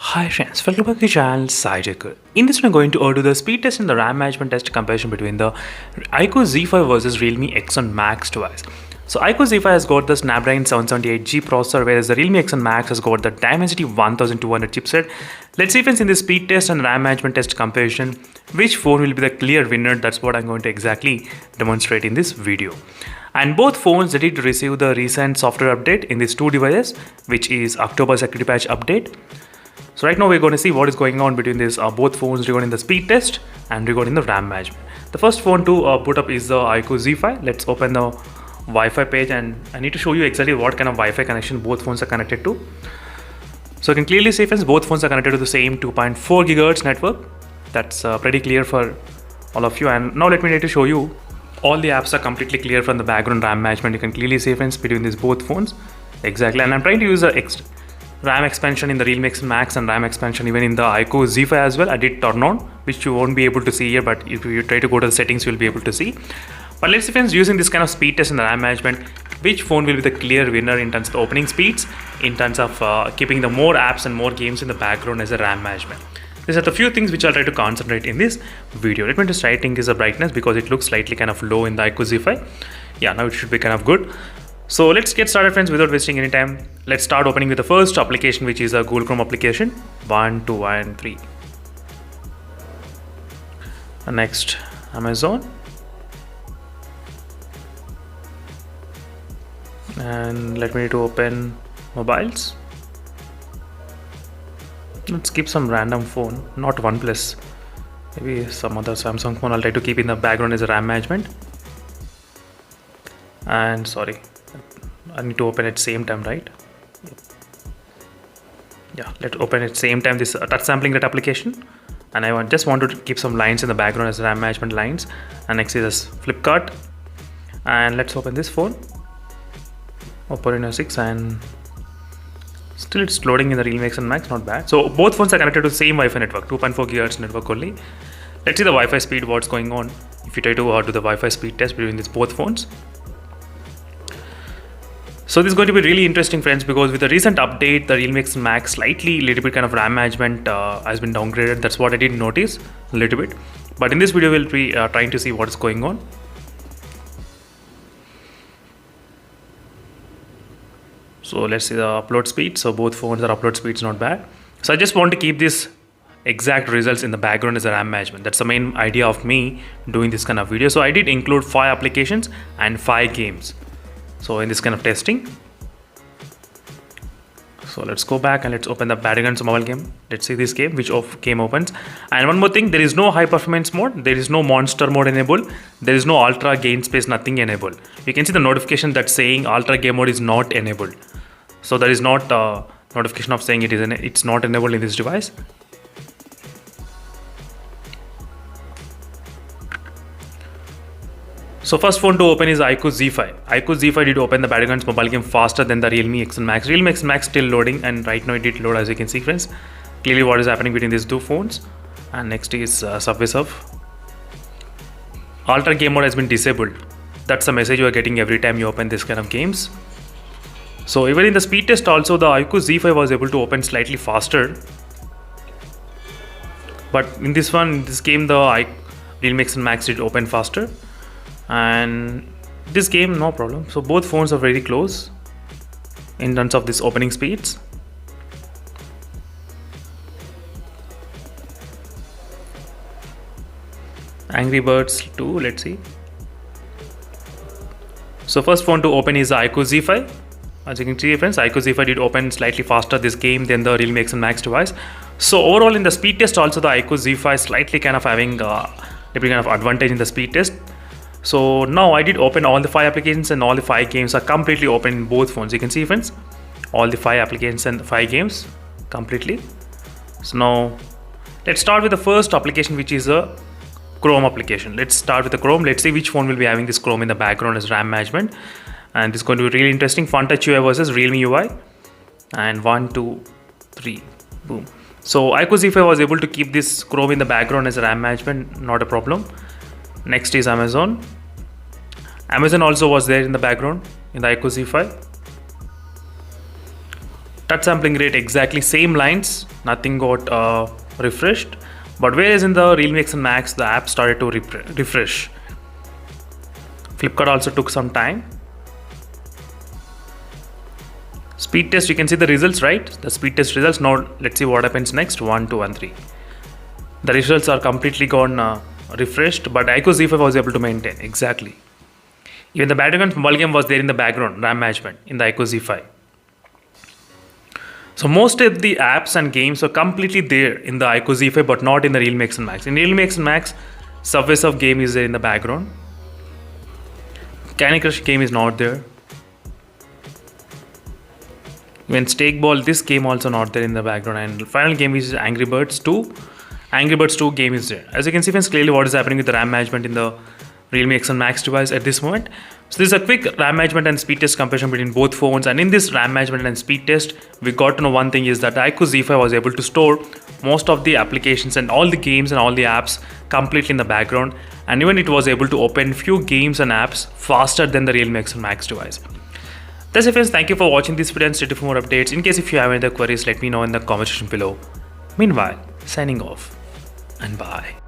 Hi friends, welcome back to the channel Saijekar. In this one I'm going to do the speed test and the RAM management test comparison between the iQOO Z5 versus Realme X1 Max device. So iQOO Z5 has got the Snapdragon 778G processor, whereas the Realme X1 Max has got the Dimensity 1200 chipset. Let's see friends, in the speed test and RAM management test comparison, which phone will be the clear winner. That's what I'm going to exactly demonstrate in this video. And both phones did receive the recent software update in these two devices, which is October security patch update. So right now we're going to see what is going on between these both phones regarding the speed test and regarding the RAM management. The first phone to put up is the iQOO Z5. Let's open the Wi-Fi page and I need to show you exactly what kind of Wi-Fi connection both phones are connected to. So you can clearly see friends, both phones are connected to the same 2.4 GHz network. That's pretty clear for all of you. And now let me need to show you all the apps are completely clear from the background RAM management. You can clearly see friends between these both phones exactly. And I'm trying to use the RAM expansion in the Realme X1 Max and RAM expansion even in the iQOO Z5 as well. I did turn on, which you won't be able to see here, but if you try to go to the settings, you'll be able to see. But let's see friends, using this kind of speed test and the RAM management, which phone will be the clear winner in terms of the opening speeds, in terms of keeping the more apps and more games in the background as a RAM management. These are the few things which I'll try to concentrate in this video. Let me just try to increase the brightness because it looks slightly kind of low in the iQOO Z5. Yeah, now it should be kind of good. So let's get started friends without wasting any time. Let's start opening with the first application, which is a Google Chrome application. 1, 2 and 3. And next Amazon. And let me need to open mobiles. Let's keep some random phone, not OnePlus. Maybe some other Samsung phone. I'll try to keep in the background as a RAM management. And sorry, I need to open at same time, right? Yeah, let's open at same time this touch sampling that application. And I just want to keep some lines in the background as RAM management lines. And next is this Flipkart. And let's open this phone. Oppo Reno 6 and still it's loading in the Realme X1 Max, not bad. So both phones are connected to the same Wi-Fi network, 2.4 GHz network only. Let's see the Wi-Fi speed, what's going on. If you try to do the Wi-Fi speed test between these both phones. So this is going to be really interesting friends, because with the recent update, the Realme X1 Max slightly little bit kind of RAM management has been downgraded. That's what I did notice a little bit. But in this video, we'll be trying to see what is going on. So let's see the upload speed. So both phones are upload speeds not bad. So I just want to keep this exact results in the background as a RAM management. That's the main idea of me doing this kind of video. So I did include 5 applications and 5 games. So in this kind of testing. So let's go back and let's open the Battlegrounds mobile game. Let's see this game, which game opens. And one more thing, there is no high performance mode. There is no monster mode enabled. There is no ultra gain space, nothing enabled. You can see the notification that's saying ultra game mode is not enabled. So there is not a notification of saying it's not enabled in this device. So first phone to open is iQOO Z5. iQOO Z5 did open the Battlegrounds mobile game faster than the Realme X1 Max. Realme X1 Max still loading, and right now it did load, as you can see friends. Clearly what is happening between these two phones. And next is Subway Surf. Ultra game mode has been disabled. That's the message you are getting every time you open this kind of games. So even in the speed test also, the iQOO Z5 was able to open slightly faster. But in this game, the Realme X1 Max did open faster. And this game, no problem. So both phones are very close in terms of this opening speeds. Angry Birds 2, let's see. So first phone to open is the iQOO Z5. As you can see friends, iQOO Z5 did open slightly faster this game than the Realme X1 Max device. So overall in the speed test also, the iQOO Z5 slightly kind of having a little kind of advantage in the speed test. So now I did open all the 5 applications and all the 5 games are completely open in both phones. You can see friends, all the 5 applications and 5 games completely. So now let's start with the first application, which is a Chrome application. Let's start with the Chrome. Let's see which phone will be having this Chrome in the background as RAM management. And this is going to be really interesting. FunTouch UI versus Realme UI. And 1, 2, 3, boom. So iQOO Z5 was able to keep this Chrome in the background as RAM management, not a problem. Next is Amazon. Amazon also was there in the background in the iQOO Z5. touch sampling rate exactly same lines, nothing got refreshed. But whereas in the Realme X and Max, the app started to refresh. Flipkart also took some time. Speed test, you can see the results, right? The speed test results. Now let's see what happens next. 1, 2, and 3. The results are completely gone refreshed, but iQOO Z5 was able to maintain exactly. Even the battleground mobile game was there in the background, RAM management in the iQOO Z5. So most of the apps and games are completely there in the iQOO Z5, but not in the Realme X and Max. In Realme X and Max, Subway Surf game is there in the background. Candy Crush game is not there. Even Stake Ball, this game also not there in the background. And the final game is Angry Birds 2. Angry Birds 2 game is there. As you can see friends, clearly what is happening with the RAM management in the Realme X and Max device at this moment. So this is a quick RAM management and speed test comparison between both phones, and in this RAM management and speed test we got to know one thing is that the iQOO Z5 was able to store most of the applications and all the games and all the apps completely in the background, and even it was able to open few games and apps faster than the Realme X and Max device. That's it friends, thank you for watching this video and stay tuned for more updates. In case if you have any other queries, let me know in the comment section below. Meanwhile, signing off and bye.